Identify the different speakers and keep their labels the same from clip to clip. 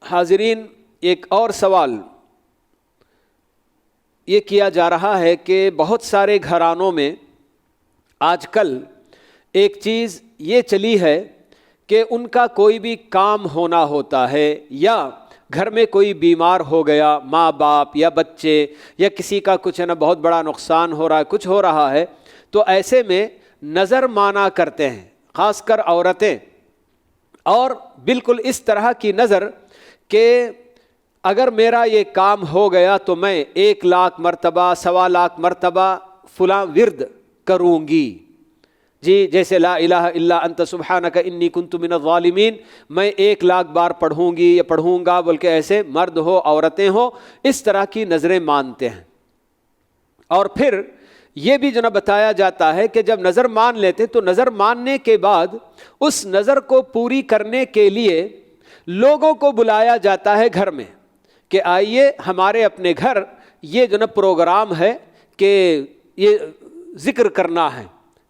Speaker 1: حاضرین، ایک اور سوال یہ کیا جا رہا ہے کہ بہت سارے گھرانوں میں آج کل ایک چیز یہ چلی ہے کہ ان کا کوئی بھی کام ہونا ہوتا ہے یا گھر میں کوئی بیمار ہو گیا، ماں باپ یا بچے یا کسی کا کچھ ہے نا بہت بڑا نقصان ہو رہا ہے، کچھ ہو رہا ہے، تو ایسے میں نظر مانا کرتے ہیں، خاص کر عورتیں، اور بالکل اس طرح کی نظر کہ اگر میرا یہ کام ہو گیا تو میں 1,00,000 مرتبہ 1,25,000 مرتبہ فلاں ورد کروں گی، جی جیسے لا الہ الا انت سبحانک انی کنت من الظالمین میں 1,00,000 بار پڑھوں گی یا پڑھوں گا، بلکہ ایسے مرد ہو عورتیں ہو اس طرح کی نظریں مانتے ہیں۔ اور پھر یہ بھی جو نا بتایا جاتا ہے کہ جب نظر مان لیتے تو نظر ماننے کے بعد اس نظر کو پوری کرنے کے لیے لوگوں کو بلایا جاتا ہے گھر میں کہ آئیے ہمارے اپنے گھر یہ جو نا پروگرام ہے کہ یہ ذکر کرنا ہے،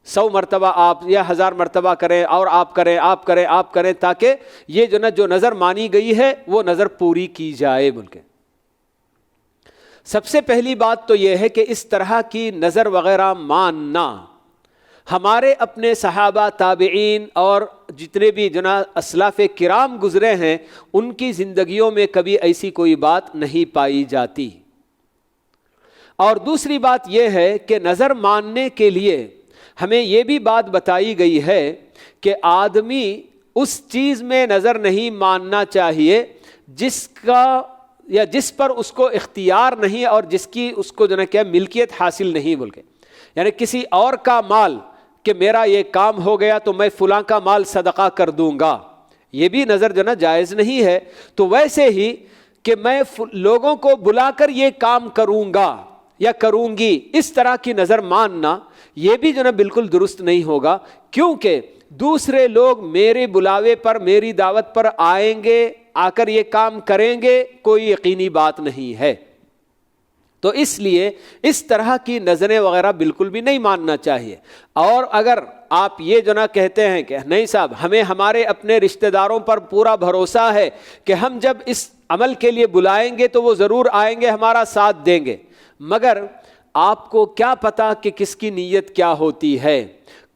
Speaker 1: 100 مرتبہ آپ یا 1000 مرتبہ کریں، اور آپ کریں تاکہ یہ جو نظر مانی گئی ہے وہ نظر پوری کی جائے۔ بلکہ سب سے پہلی بات تو یہ ہے کہ اس طرح کی نظر وغیرہ ماننا ہمارے اپنے صحابہ، تابعین اور جتنے بھی اسلاف کرام گزرے ہیں ان کی زندگیوں میں کبھی ایسی کوئی بات نہیں پائی جاتی۔ اور دوسری بات یہ ہے کہ نظر ماننے کے لیے ہمیں یہ بھی بات بتائی گئی ہے کہ آدمی اس چیز میں نظر نہیں ماننا چاہیے جس کا یا جس پر اس کو اختیار نہیں اور جس کی اس کو ملکیت حاصل نہیں، بلکہ یعنی کسی اور کا مال کہ میرا یہ کام ہو گیا تو میں فلاں کا مال صدقہ کر دوں گا، یہ بھی نظر جائز نہیں ہے۔ تو ویسے ہی کہ میں لوگوں کو بلا کر یہ کام کروں گا یا کروں گی، اس طرح کی نظر ماننا یہ بھی بالکل درست نہیں ہوگا، کیونکہ دوسرے لوگ میرے بلاوے پر، میری دعوت پر آئیں گے، آ کر یہ کام کریں گے، کوئی یقینی بات نہیں ہے۔ تو اس لیے اس طرح کی نظریں وغیرہ بالکل بھی نہیں ماننا چاہیے۔ اور اگر آپ یہ کہتے ہیں کہ نہیں صاحب ہمیں ہمارے اپنے رشتہ داروں پر پورا بھروسہ ہے کہ ہم جب اس عمل کے لیے بلائیں گے تو وہ ضرور آئیں گے، ہمارا ساتھ دیں گے، مگر آپ کو کیا پتا کہ کس کی نیت کیا ہوتی ہے،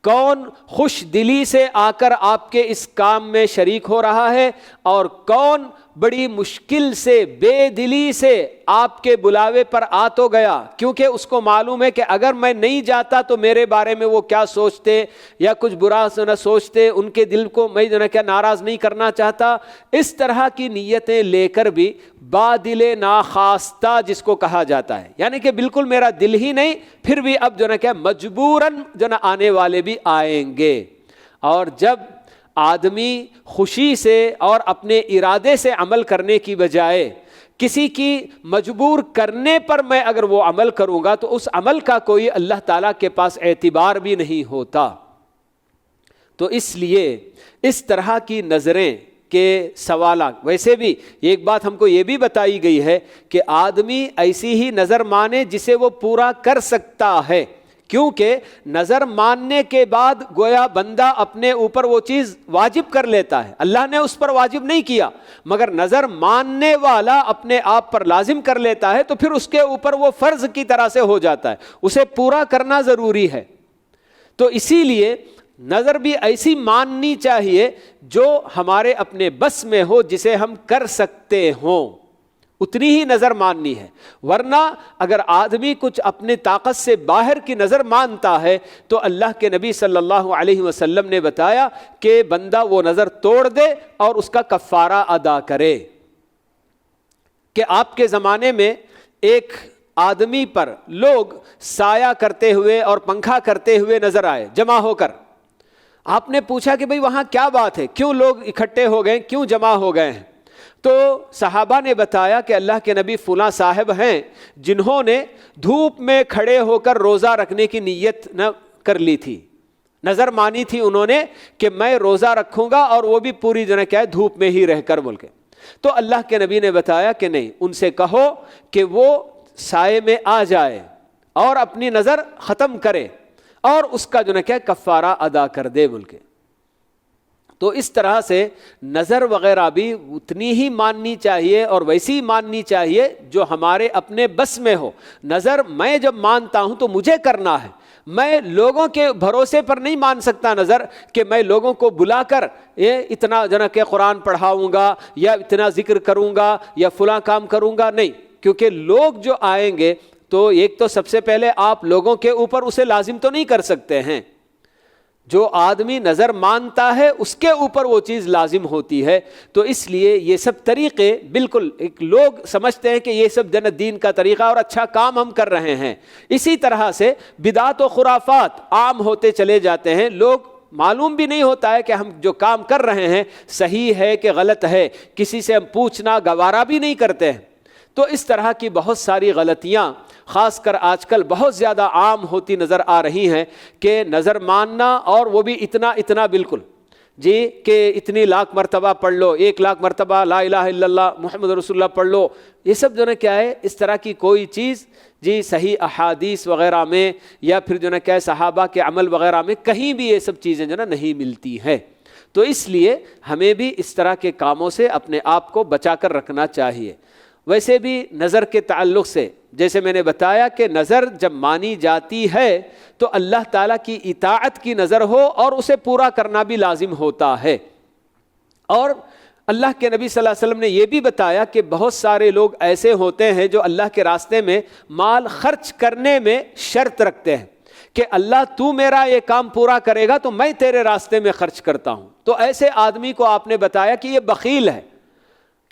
Speaker 1: کون خوش دلی سے آ کر آپ کے اس کام میں شریک ہو رہا ہے اور کون بڑی مشکل سے بے دلی سے آپ کے بلاوے پر آ تو گیا، کیونکہ اس کو معلوم ہے کہ اگر میں نہیں جاتا تو میرے بارے میں وہ کیا سوچتے یا کچھ برا نہ سوچتے، ان کے دل کو میں ناراض نہیں کرنا چاہتا۔ اس طرح کی نیتیں لے کر بھی بادل ناخواستہ جس کو کہا جاتا ہے، یعنی کہ بالکل میرا دل ہی نہیں، پھر بھی اب مجبوراً آنے والے بھی آئیں گے۔ اور جب آدمی خوشی سے اور اپنے ارادے سے عمل کرنے کی بجائے کسی کی مجبور کرنے پر میں اگر وہ عمل کروں گا تو اس عمل کا کوئی اللہ تعالیٰ کے پاس اعتبار بھی نہیں ہوتا۔ تو اس لیے اس طرح کی نظریں کے سوالات، ویسے بھی ایک بات ہم کو یہ بھی بتائی گئی ہے کہ آدمی ایسی ہی نظر مانے جسے وہ پورا کر سکتا ہے، کیونکہ نظر ماننے کے بعد گویا بندہ اپنے اوپر وہ چیز واجب کر لیتا ہے، اللہ نے اس پر واجب نہیں کیا، مگر نظر ماننے والا اپنے آپ پر لازم کر لیتا ہے، تو پھر اس کے اوپر وہ فرض کی طرح سے ہو جاتا ہے، اسے پورا کرنا ضروری ہے۔ تو اسی لیے نظر بھی ایسی ماننی چاہیے جو ہمارے اپنے بس میں ہو، جسے ہم کر سکتے ہوں، اتنی ہی نظر ماننی ہے۔ ورنہ اگر آدمی کچھ اپنے طاقت سے باہر کی نظر مانتا ہے تو اللہ کے نبی صلی اللہ علیہ وسلم نے بتایا کہ بندہ وہ نظر توڑ دے اور اس کا کفارہ ادا کرے۔ کہ آپ کے زمانے میں ایک آدمی پر لوگ سایہ کرتے ہوئے اور پنکھا کرتے ہوئے نظر آئے جمع ہو کر۔ آپ نے پوچھا کہ بھئی وہاں کیا بات ہے، کیوں لوگ اکٹھے ہو گئے، کیوں جمع ہو گئے ہیں؟ تو صحابہ نے بتایا کہ اللہ کے نبی فلاں صاحب ہیں جنہوں نے دھوپ میں کھڑے ہو کر روزہ رکھنے کی نیت نہ کر لی تھی، نظر مانی تھی انہوں نے کہ میں روزہ رکھوں گا، اور وہ بھی پوری دھوپ میں ہی رہ کر بول کے۔ تو اللہ کے نبی نے بتایا کہ نہیں، ان سے کہو کہ وہ سائے میں آ جائے اور اپنی نظر ختم کرے اور اس کا کفارہ ادا کر دے بول کے۔ تو اس طرح سے نظر وغیرہ بھی اتنی ہی ماننی چاہیے اور ویسی ماننی چاہیے جو ہمارے اپنے بس میں ہو۔ نظر میں جب مانتا ہوں تو مجھے کرنا ہے، میں لوگوں کے بھروسے پر نہیں مان سکتا نظر کہ میں لوگوں کو بلا کر اتنا کہ قرآن پڑھاؤں گا یا اتنا ذکر کروں گا یا فلاں کام کروں گا، نہیں، کیونکہ لوگ جو آئیں گے تو ایک تو سب سے پہلے آپ لوگوں کے اوپر اسے لازم تو نہیں کر سکتے ہیں، جو آدمی نظر مانتا ہے اس کے اوپر وہ چیز لازم ہوتی ہے۔ تو اس لیے یہ سب طریقے بالکل ایک لوگ سمجھتے ہیں کہ یہ سب دین کا طریقہ اور اچھا کام ہم کر رہے ہیں، اسی طرح سے بدعت و خرافات عام ہوتے چلے جاتے ہیں، لوگ معلوم بھی نہیں ہوتا ہے کہ ہم جو کام کر رہے ہیں صحیح ہے کہ غلط ہے، کسی سے ہم پوچھنا گوارا بھی نہیں کرتے ہیں۔ تو اس طرح کی بہت ساری غلطیاں خاص کر آج کل بہت زیادہ عام ہوتی نظر آ رہی ہیں کہ نظر ماننا، اور وہ بھی اتنا بالکل جی کہ اتنی لاکھ مرتبہ پڑھ لو، 1,00,000 مرتبہ لا الہ الا اللہ محمد رسول اللہ پڑھ لو، یہ سب جو ہے کیا ہے، اس طرح کی کوئی چیز جی صحیح احادیث وغیرہ میں یا پھر جو ہے کیا صحابہ کے عمل وغیرہ میں کہیں بھی یہ سب چیزیں جو ہے نہیں ملتی ہیں۔ تو اس لیے ہمیں بھی اس طرح کے کاموں سے اپنے آپ کو بچا کر رکھنا چاہیے۔ ویسے بھی نظر کے تعلق سے جیسے میں نے بتایا کہ نظر جب مانی جاتی ہے تو اللہ تعالیٰ کی اطاعت کی نظر ہو اور اسے پورا کرنا بھی لازم ہوتا ہے۔ اور اللہ کے نبی صلی اللہ علیہ وسلم نے یہ بھی بتایا کہ بہت سارے لوگ ایسے ہوتے ہیں جو اللہ کے راستے میں مال خرچ کرنے میں شرط رکھتے ہیں کہ اللہ تو میرا یہ کام پورا کرے گا تو میں تیرے راستے میں خرچ کرتا ہوں۔ تو ایسے آدمی کو آپ نے بتایا کہ یہ بخیل ہے،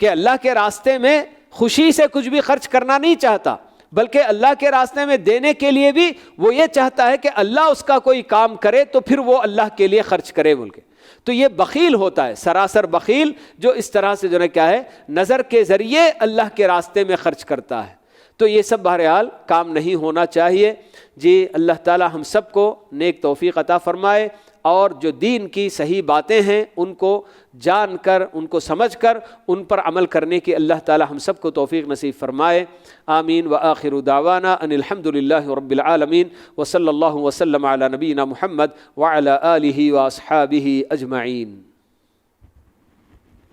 Speaker 1: کہ اللہ کے راستے میں خوشی سے کچھ بھی خرچ کرنا نہیں چاہتا، بلکہ اللہ کے راستے میں دینے کے لیے بھی وہ یہ چاہتا ہے کہ اللہ اس کا کوئی کام کرے تو پھر وہ اللہ کے لیے خرچ کرے بول کے۔ تو یہ بخیل ہوتا ہے، سراسر بخیل، جو اس طرح سے جو ہے کیا ہے نظر کے ذریعے اللہ کے راستے میں خرچ کرتا ہے۔ تو یہ سب بہرحال کام نہیں ہونا چاہیے جی۔ اللہ تعالی ہم سب کو نیک توفیق عطا فرمائے، اور جو دین کی صحیح باتیں ہیں ان کو جان کر، ان کو سمجھ کر ان پر عمل کرنے کی اللہ تعالی ہم سب کو توفیق نصیب فرمائے۔ آمین۔ وآخر دعوانا ان الحمد للہ رب العالمین، وصلی اللہ وسلم علی نبینا محمد وعلی آلہ واصحابہ اجمعین۔